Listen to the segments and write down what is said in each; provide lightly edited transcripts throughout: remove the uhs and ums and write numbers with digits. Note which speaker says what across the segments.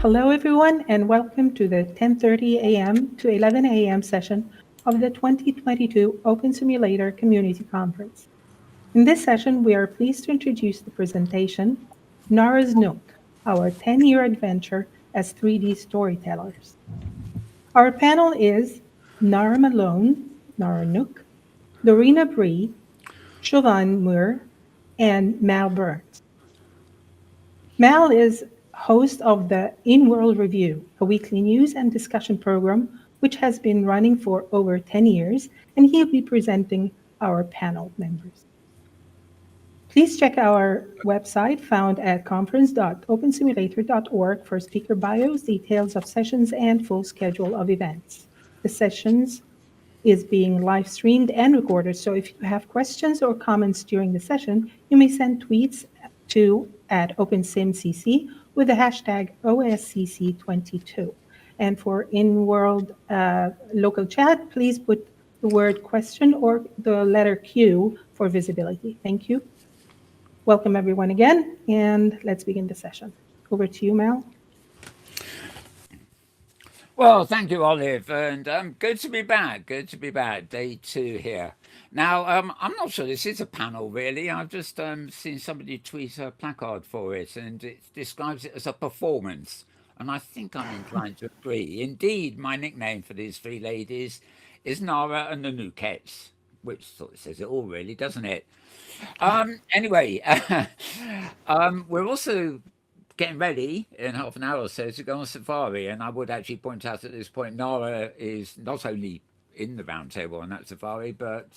Speaker 1: Hello, everyone, and welcome to the 10:30 a.m. to 11 a.m. session of the 2022 OpenSimulator Community Conference. In this session, we are pleased to introduce the presentation, Nara's Nook, our 10-year adventure as 3D storytellers. Our panel is Nara Malone, Nara Nook, Dorena Bree, Siobhan Muir, and Mal Burns. Mal is host of the In-World Review, a weekly news and discussion program which has been running for over 10 years, and he'll be presenting our panel members. Please check our website found at conference.opensimulator.org for speaker bios, details of sessions, and full schedule of events. The sessions is being live streamed and recorded, so if you have questions or comments during the session, you may send tweets to at OpenSimCC with the hashtag OSCC22. And for in-world local chat, please put the word question or the letter Q for visibility. Thank you. Welcome everyone again, and let's begin the session. Over to you, Mal.
Speaker 2: Well, thank you, Olive, and good to be back. Good to be back. Day 2 here. Now, I'm not sure this is a panel, really. I've just seen somebody tweet a placard for it, and it describes it as a performance. And I think I'm inclined to agree. Indeed, my nickname for these 3 ladies is Nara and the Nookettes, which sort of says it all, really, doesn't it? Anyway, we're also getting ready in half an hour or so to go on safari, and I would actually point out at this point Nara is not only in the roundtable on that safari, but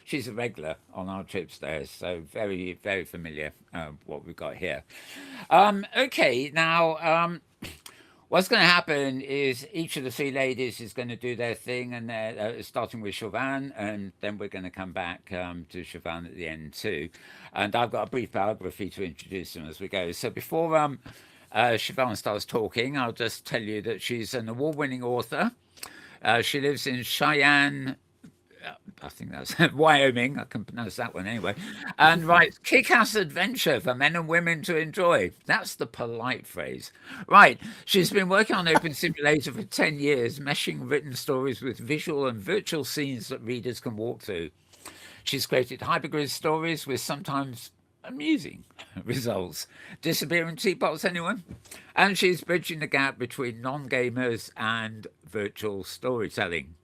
Speaker 2: she's a regular on our trips there, so very, very familiar what we've got here. Okay, now what's going to happen is each of the 3 ladies is going to do their thing, and they're starting with Siobhan, and then we're going to come back to Siobhan at the end too. And I've got a brief biography to introduce them as we go. So before Siobhan starts talking, I'll just tell you that she's an award-winning author. She lives in Cheyenne, I think that's Wyoming, I can pronounce that one anyway, and writes kick-ass adventure for men and women to enjoy. That's the polite phrase. Right, she's been working on Open Simulator for 10 years, meshing written stories with visual and virtual scenes that readers can walk through. She's created Hypergrid Stories with sometimes amusing results. Disappearing teapots, anyone? And she's bridging the gap between non-gamers and virtual storytelling.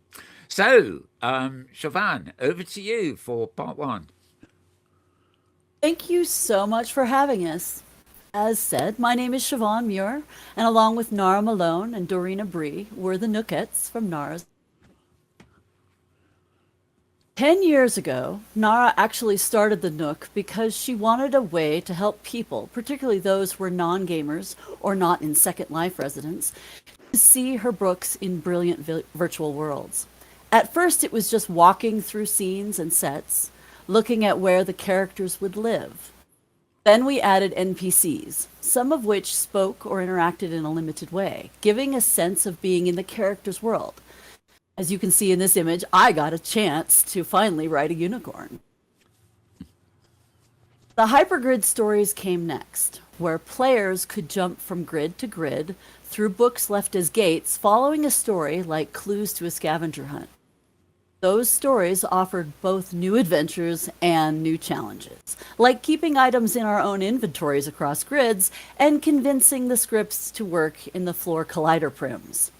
Speaker 2: So, Siobhan, over to you for part 1.
Speaker 3: Thank you so much for having us. As said, my name is Siobhan Muir, and along with Nara Malone and Dorena Bree, we're the Nookettes from Nara's. 10 years ago, Nara actually started the Nook because she wanted a way to help people, particularly those who were non-gamers or not in Second Life residents, to see her books in brilliant virtual worlds. At first, it was just walking through scenes and sets, looking at where the characters would live. Then we added NPCs, some of which spoke or interacted in a limited way, giving a sense of being in the character's world. As you can see in this image, I got a chance to finally ride a unicorn. The Hypergrid Stories came next, where players could jump from grid to grid through books left as gates, following a story like clues to a scavenger hunt. Those stories offered both new adventures and new challenges, like keeping items in our own inventories across grids and convincing the scripts to work in the floor collider prims.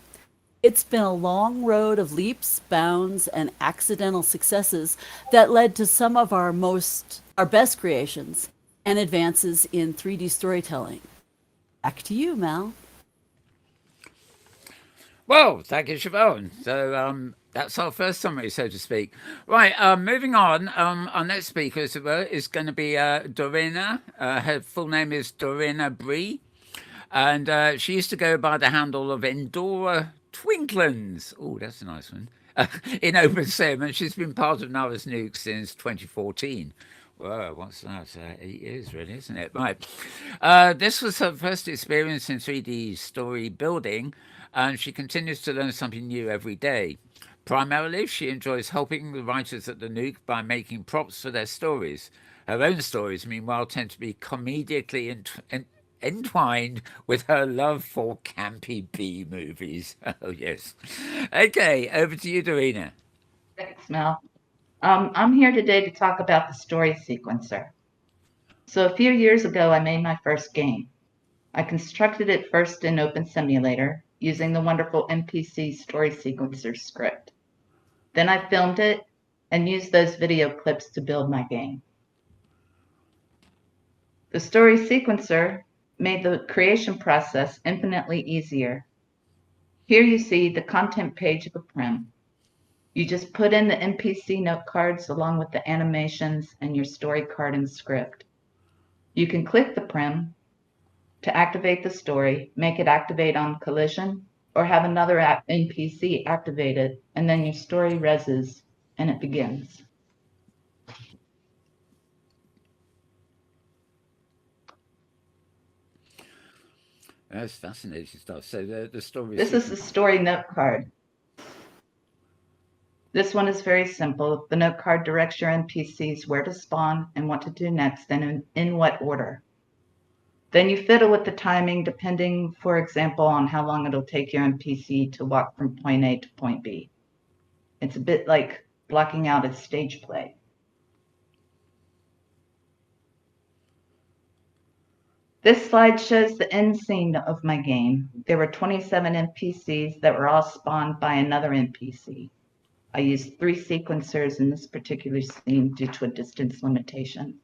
Speaker 3: It's been a long road of leaps, bounds, and accidental successes that led to some of our best creations and advances in 3D storytelling. Back to you, Mal.
Speaker 2: Well, thank you, Siobhan. So that's our first summary, so to speak. Right, moving on. Our next speaker is going to be Dorena. Her full name is Dorena Bree, and she used to go by the handle of Endora Twinklands. Oh, that's a nice one. In OpenSim, and she's been part of Nara's Nook since 2014. Whoa, what's that? 8 years, really, isn't it? Right. This was her first experience in 3D story building, and she continues to learn something new every day. Primarily, she enjoys helping the writers at the Nook by making props for their stories. Her own stories, meanwhile, tend to be comedically entwined with her love for campy B movies. Oh, yes. Okay, over to you, Dorena.
Speaker 4: Thanks, Mel. I'm here today to talk about the story sequencer. So a few years ago, I made my first game. I constructed it first in OpenSimulator using the wonderful NPC story sequencer script. Then I filmed it and used those video clips to build my game. The story sequencer made the creation process infinitely easier. Here you see the content page of a prim. You just put in the NPC note cards along with the animations and your story card and script. You can click the prim to activate the story, make it activate on collision, or have another NPC activate it, and then your story reses and it begins.
Speaker 2: That's fascinating stuff. So the story.
Speaker 4: This is the story note card. This one is very simple. The note card directs your NPCs where to spawn and what to do next and in what order. Then you fiddle with the timing depending, for example, on how long it'll take your NPC to walk from point A to point B. It's a bit like blocking out a stage play. This slide shows the end scene of my game. There were 27 NPCs that were all spawned by another NPC. I used 3 sequencers in this particular scene due to a distance limitation.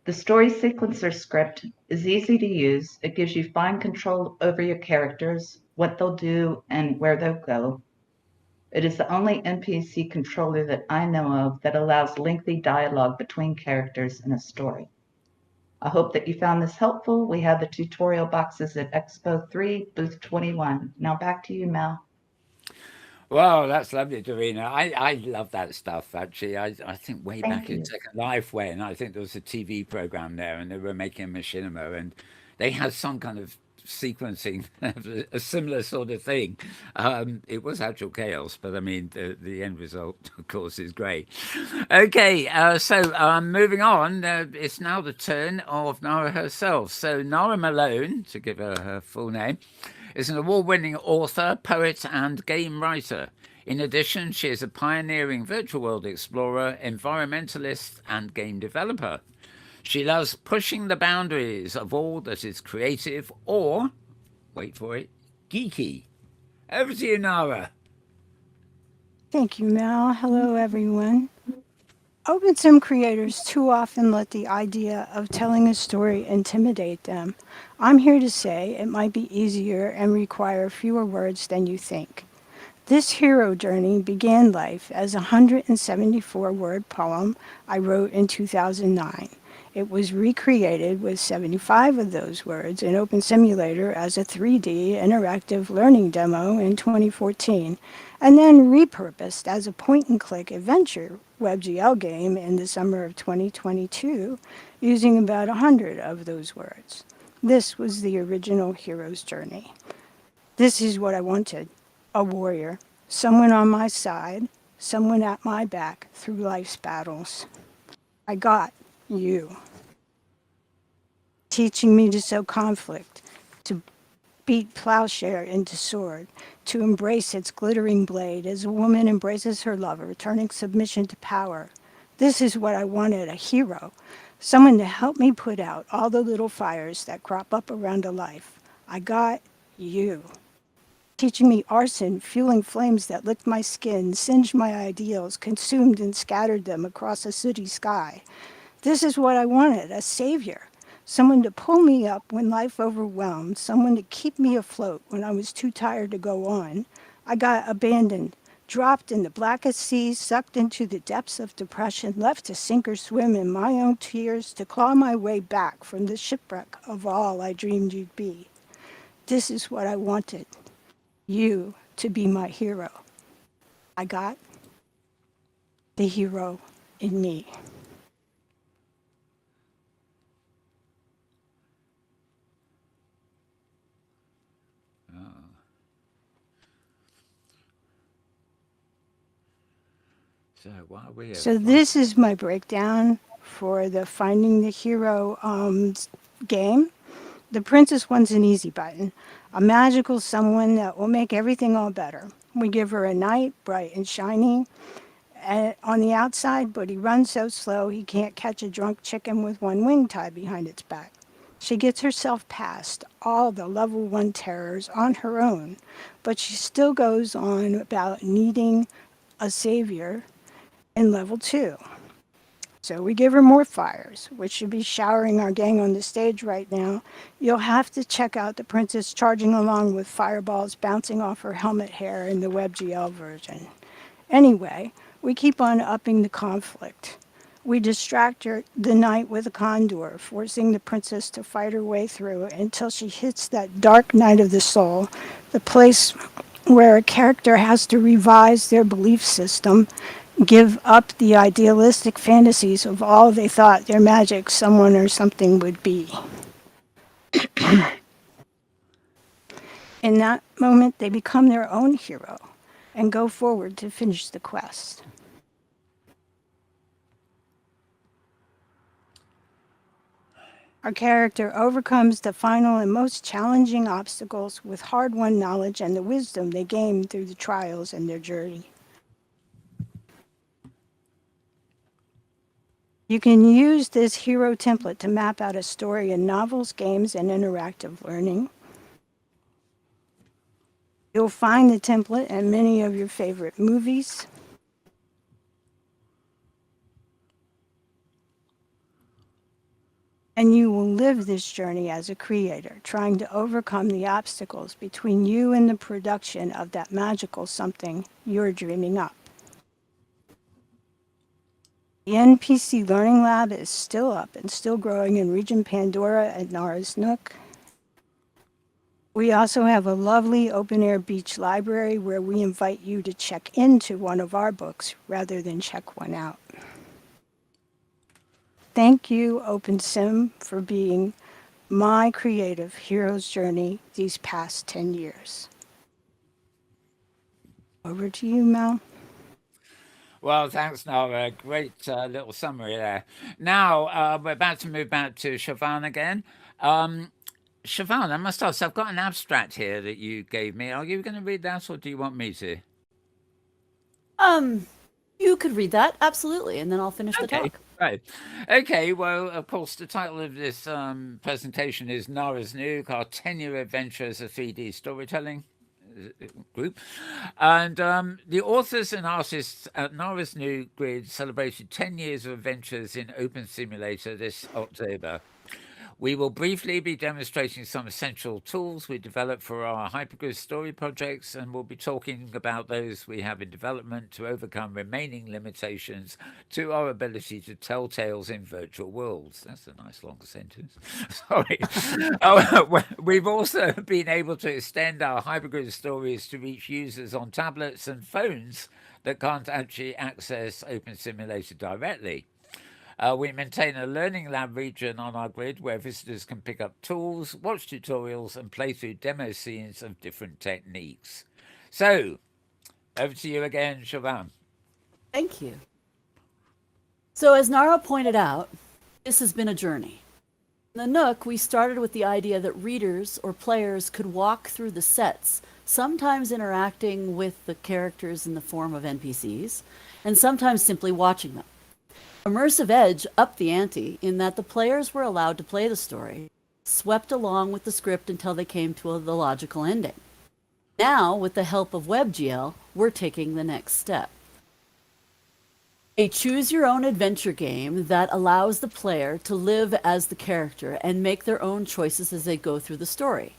Speaker 4: The story sequencer script is easy to use. It gives you fine control over your characters, what they'll do, and where they'll go. It is the only NPC controller that I know of that allows lengthy dialogue between characters in a story. I hope that you found this helpful. We have the tutorial boxes at Expo 3, booth 21. Now back to you, Mel.
Speaker 2: Wow, that's lovely, Dorena. I love that stuff, actually. I think way
Speaker 4: Thank
Speaker 2: back in
Speaker 4: you.
Speaker 2: Second Life when I think there was a TV program there and they were making a machinima and they had some kind of sequencing, a similar sort of thing. It was actual chaos, but I mean, the end result, of course, is great. Okay, so moving on, it's now the turn of Nara herself. So Nara Malone, to give her her full name, is an award-winning author, poet, and game writer. In addition, she is a pioneering virtual world explorer, environmentalist, and game developer. She loves pushing the boundaries of all that is creative or, wait for it, geeky. Over to you, Nara.
Speaker 5: Thank you, Mel. Hello, everyone. OpenSim creators too often let the idea of telling a story intimidate them. I'm here to say it might be easier and require fewer words than you think. This hero journey began life as a 174-word poem I wrote in 2009. It was recreated with 75 of those words in OpenSimulator as a 3D interactive learning demo in 2014, and then repurposed as a point-and-click adventure WebGL game in the summer of 2022, using about 100 of those words. This was the original hero's journey. This is what I wanted: a warrior, someone on my side, someone at my back through life's battles. I got you, teaching me to sow conflict, to beat plowshare into sword, to embrace its glittering blade as a woman embraces her lover, turning submission to power. This is what I wanted: a hero, someone to help me put out all the little fires that crop up around a life. I got you, teaching me arson, fueling flames that licked my skin, singed my ideals, consumed and scattered them across a sooty sky. This is what I wanted: a savior, someone to pull me up when life overwhelmed, someone to keep me afloat when I was too tired to go on. I got abandoned, dropped in the blackest seas, sucked into the depths of depression, left to sink or swim in my own tears, to claw my way back from the shipwreck of all I dreamed you'd be. This is what I wanted: you to be my hero. I got the hero in me.
Speaker 2: So why are we?
Speaker 5: So this is my breakdown for the Finding the Hero game. The princess one's an easy button. A magical someone that will make everything all better. We give her a knight, bright and shiny, on the outside, but he runs so slow he can't catch a drunk chicken with one wing tied behind its back. She gets herself past all the level 1 terrors on her own, but she still goes on about needing a savior in level 2. So we give her more fires, which should be showering our gang on the stage right now. You'll have to check out the princess charging along with fireballs bouncing off her helmet hair in the WebGL version. Anyway, we keep on upping the conflict. We distract the knight with a condor, forcing the princess to fight her way through until she hits that dark night of the soul, the place where a character has to revise their belief system, give up the idealistic fantasies of all they thought their magic, someone, or something would be. In that moment, they become their own hero and go forward to finish the quest. Our character overcomes the final and most challenging obstacles with hard-won knowledge and the wisdom they gain through the trials in their journey. You can use this hero template to map out a story in novels, games, and interactive learning. You'll find the template in many of your favorite movies. And you will live this journey as a creator, trying to overcome the obstacles between you and the production of that magical something you're dreaming up. The NPC Learning Lab is still up and still growing in Region Pandora at Nara's Nook. We also have a lovely open-air beach library where we invite you to check into one of our books rather than check one out. Thank you, OpenSim, for being my creative hero's journey these past 10 years. Over to you, Mel.
Speaker 2: Well, thanks, Nara. Great little summary there. Now, we're about to move back to Siobhan again. Siobhan, I must ask, I've got an abstract here that you gave me. Are you going to read that, or do you want me to?
Speaker 3: You could read that, absolutely, and then I'll finish the talk.
Speaker 2: Right. Okay, well, of course, the title of this presentation is Nara's Nook, our 10-year adventure as a 3D storytelling group. And the authors and artists at Nara's Nook Grid celebrated 10 years of adventures in OpenSimulator this October. We will briefly be demonstrating some essential tools we developed for our Hypergrid Story projects, and we'll be talking about those we have in development to overcome remaining limitations to our ability to tell tales in virtual worlds. That's a nice long sentence. Sorry. We've also been able to extend our Hypergrid Stories to reach users on tablets and phones that can't actually access OpenSimulator directly. We maintain a learning lab region on our grid where visitors can pick up tools, watch tutorials, and play through demo scenes of different techniques. So, over to you again, Siobhan.
Speaker 3: Thank you. So as Nara pointed out, this has been a journey. In the Nook, we started with the idea that readers or players could walk through the sets, sometimes interacting with the characters in the form of NPCs, and sometimes simply watching them. Immersive Edge upped the ante in that the players were allowed to play the story, swept along with the script until they came to the logical ending. Now, with the help of WebGL, we're taking the next step. A choose-your-own-adventure game that allows the player to live as the character and make their own choices as they go through the story.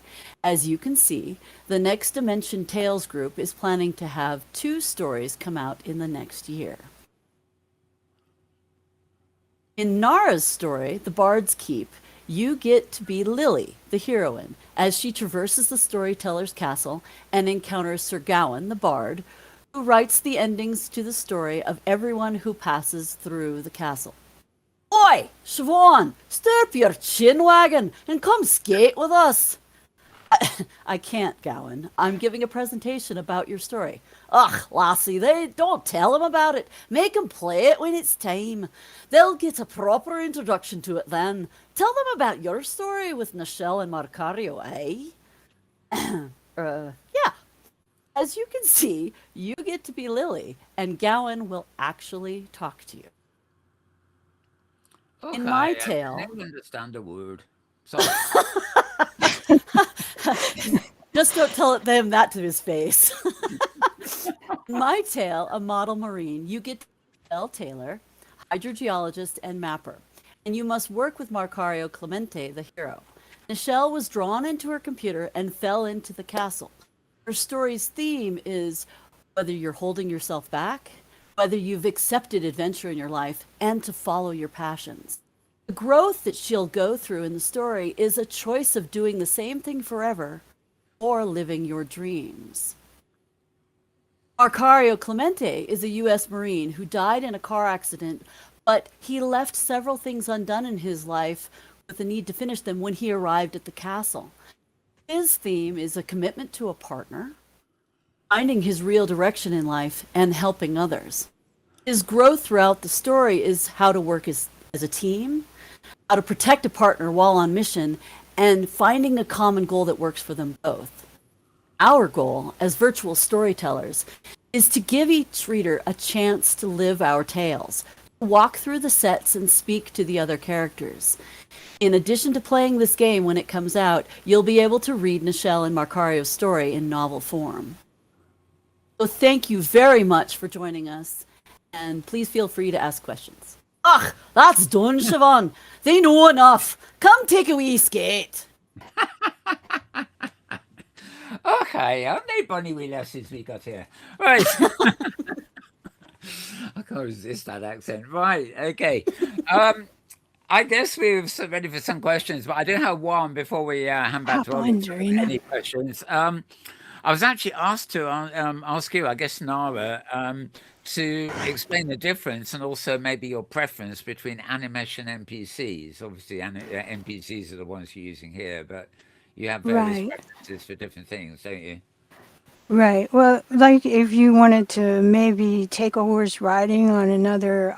Speaker 3: As you can see, the Next Dimension Tales group is planning to have 2 stories come out in the next year. In Nara's story, The Bard's Keep, you get to be Lily, the heroine, as she traverses the Storyteller's castle and encounters Sir Gawain, the bard, who writes the endings to the story of everyone who passes through the castle. Oi, Siobhan, stir up your chin wagon and come skate with us. I can't, Gowan. I'm giving a presentation about your story. Ugh, lassie, they don't tell them about it. Make them play it when it's time. They'll get a proper introduction to it then. Tell them about your story with Nichelle and Marcario, eh? Yeah. As you can see, you get to be Lily, and Gowan will actually talk to you.
Speaker 2: Okay,
Speaker 3: In my
Speaker 2: I
Speaker 3: tale,
Speaker 2: never understand a word. Sorry.
Speaker 3: just don't tell them that to his face. In my tale, A Model Marine, you get to be Nichelle Taylor, hydrogeologist and mapper, and you must work with Marcario Clemente, the hero. Nichelle was drawn into her computer and fell into the castle. Her story's theme is whether you're holding yourself back, whether you've accepted adventure in your life, and to follow your passions. The growth that she'll go through in the story is a choice of doing the same thing forever or living your dreams. Marcario Clemente is a U.S. Marine who died in a car accident, but he left several things undone in his life with the need to finish them when he arrived at the castle. His theme is a commitment to a partner, finding his real direction in life, and helping others. His growth throughout the story is how to work as a team, how to protect a partner while on mission, and finding a common goal that works for them both. Our goal as virtual storytellers is to give each reader a chance to live our tales, to walk through the sets and speak to the other characters. In addition to playing this game when it comes out, you'll be able to read Nichelle and Marcario's story in novel form. So thank you very much for joining us, and please feel free to ask questions. Ugh, that's done, Siobhan. They know enough. Come take a wee skate.
Speaker 2: Okay, how many bunny wee lessons we got here? Right. I can't resist that accent. Right, okay. I guess we're ready for some questions, but I do have one before we hand back
Speaker 5: Hop
Speaker 2: to
Speaker 5: on,
Speaker 2: Ollie.
Speaker 5: Dorena.
Speaker 2: Any questions? I was actually asked to ask you, I guess, Nara, to explain the difference and also maybe your preference between animation NPCs. Obviously, NPCs are the ones you're using here, but you have various
Speaker 5: Right.
Speaker 2: preferences for different things, don't you?
Speaker 5: Right. Well, like if you wanted to maybe take a horse riding on another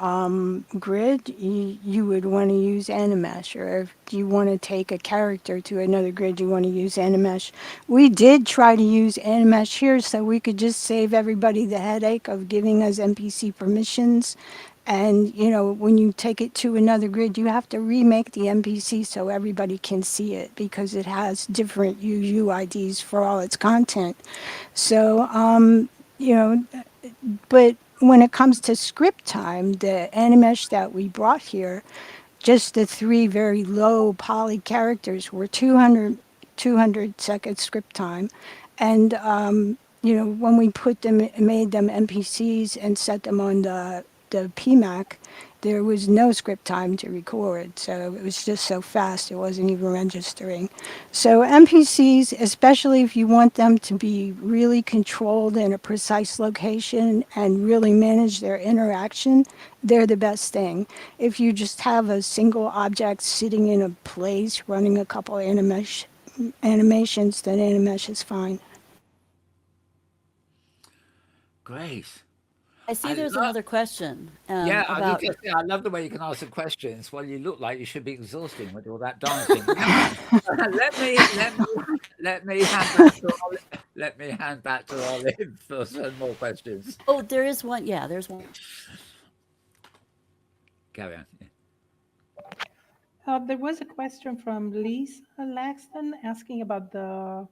Speaker 5: grid, you would want to use Animesh. Or if you want to take a character to another grid, you want to use Animesh. We did try to use Animesh here so we could just save everybody the headache of giving us NPC permissions. And, you know, when you take it to another grid, you have to remake the NPC so everybody can see it because it has different UUIDs for all its content. So, you know, but when it comes to script time, the Animesh that we brought here, just the three very low poly characters were 200 second script time. And, you know, when we put them, made them NPCs and set them on the PMAC, there was no script time to record. So it was just so fast, it wasn't even registering. So NPCs, especially if you want them to be really controlled in a precise location and really manage their interaction, they're the best thing. If you just have a single object sitting in a place running a couple animations, then Animesh is fine.
Speaker 2: Great.
Speaker 3: I see
Speaker 2: I
Speaker 3: there's
Speaker 2: love,
Speaker 3: another question
Speaker 2: yeah, I was
Speaker 3: about.
Speaker 2: just say, I love the way you can answer questions. Well, you look like you should be exhausting with all that dancing. Let me hand back to Olive. Let me hand back to Olive for some more questions.
Speaker 3: Oh, there is one. Yeah, there's one.
Speaker 2: Carry on. Yeah.
Speaker 1: There was a question from Lisa Laxton asking about the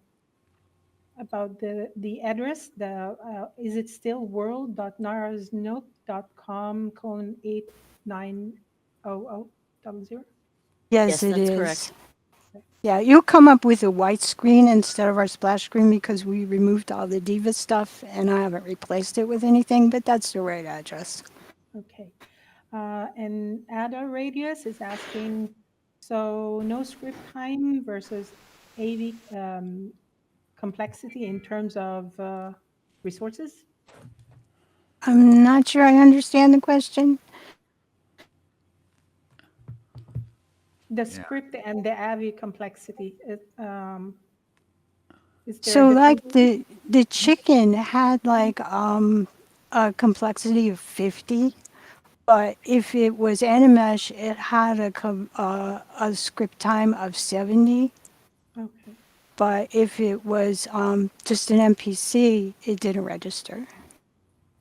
Speaker 1: address. Is it still world.narasnook.com:890000?
Speaker 5: Yes,
Speaker 3: Yes,
Speaker 5: it
Speaker 3: that's
Speaker 5: is.
Speaker 3: correct.
Speaker 5: Yeah, you'll come up with a white screen instead of our splash screen because we removed all the Diva stuff and I haven't replaced it with anything, but that's the right address.
Speaker 1: Okay. And Ada Radius is asking, so no script time versus AV complexity in terms of resources?
Speaker 5: I'm not sure I understand the question.
Speaker 1: The
Speaker 2: Yeah.
Speaker 1: script and the AVI complexity. Is there
Speaker 5: So
Speaker 1: a
Speaker 5: like
Speaker 1: difference?
Speaker 5: the chicken had like a complexity of 50, but if it was Animesh, it had a script time of 70.
Speaker 1: Okay.
Speaker 5: But if it was just an NPC, it didn't register.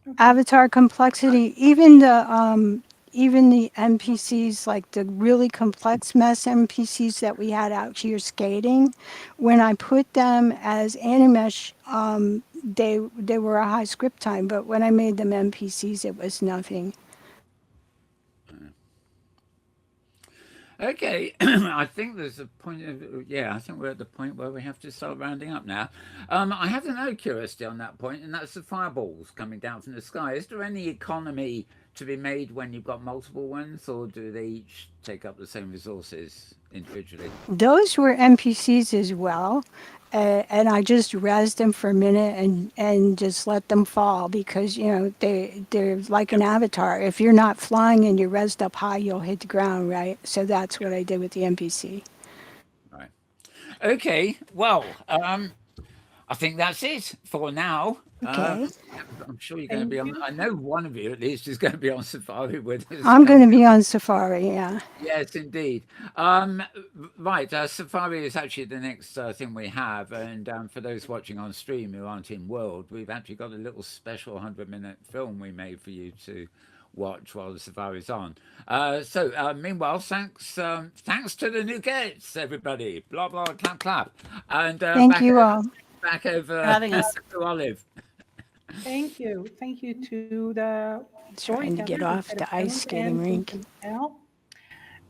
Speaker 1: Okay.
Speaker 5: Avatar complexity, even the NPCs, like the really complex mess NPCs that we had out here skating, when I put them as Animesh, they were a high script time, but when I made them NPCs, it was nothing.
Speaker 2: Okay, I think there's a point of, yeah, I think we're at the point where we have to start rounding up now. I have another curiosity on that point, and that's the fireballs coming down from the sky. Is there any economy to be made when you've got multiple ones, or do they each take up the same resources individually?
Speaker 5: Those were NPCs as well. And I just rezzed them for a minute and just let them fall because, you know, they're like an avatar. If you're not flying and you're rezzed up high, you'll hit the ground, right? So that's what I did with the NPC.
Speaker 2: Right. Okay. Well, I think that's it for now.
Speaker 5: Okay.
Speaker 2: I'm sure you're going to
Speaker 1: Thank
Speaker 2: be on.
Speaker 1: you.
Speaker 2: I know one of you at least is going to be on Safari with us.
Speaker 5: I'm going to be on Safari, yeah.
Speaker 2: Yes, indeed. Right, Safari is actually the next thing we have, and for those watching on stream who aren't in world, we've actually got a little special 100-minute film we made for you to watch while the Safari's on. Meanwhile, thanks to the Nookettes, everybody. Blah blah, clap clap, and
Speaker 5: Thank you all.
Speaker 2: back
Speaker 3: For
Speaker 2: over
Speaker 3: having us.
Speaker 2: to Olive.
Speaker 1: Thank you. Thank you to the
Speaker 5: Trying to get
Speaker 1: storytellers
Speaker 5: off
Speaker 1: inside of
Speaker 5: the ice
Speaker 1: Malone
Speaker 5: skating
Speaker 1: and
Speaker 5: rink.
Speaker 1: Vincent L.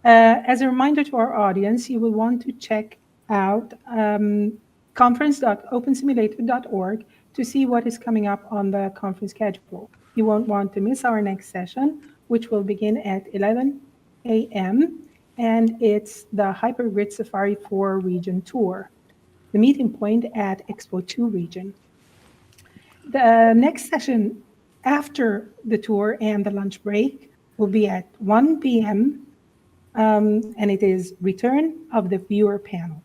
Speaker 1: As a reminder to our audience, you will want to check out conference.opensimulator.org to see what is coming up on the conference schedule. You won't want to miss our next session, which will begin at 11 a.m., and it's the Hypergrid Safari 4 region tour, the meeting point at Expo 2 region. The next session after the tour and the lunch break will be at 1 p.m. And it is Return of the Viewer Panel.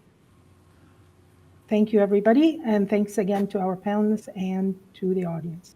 Speaker 1: Thank you, everybody, and thanks again to our panelists and to the audience.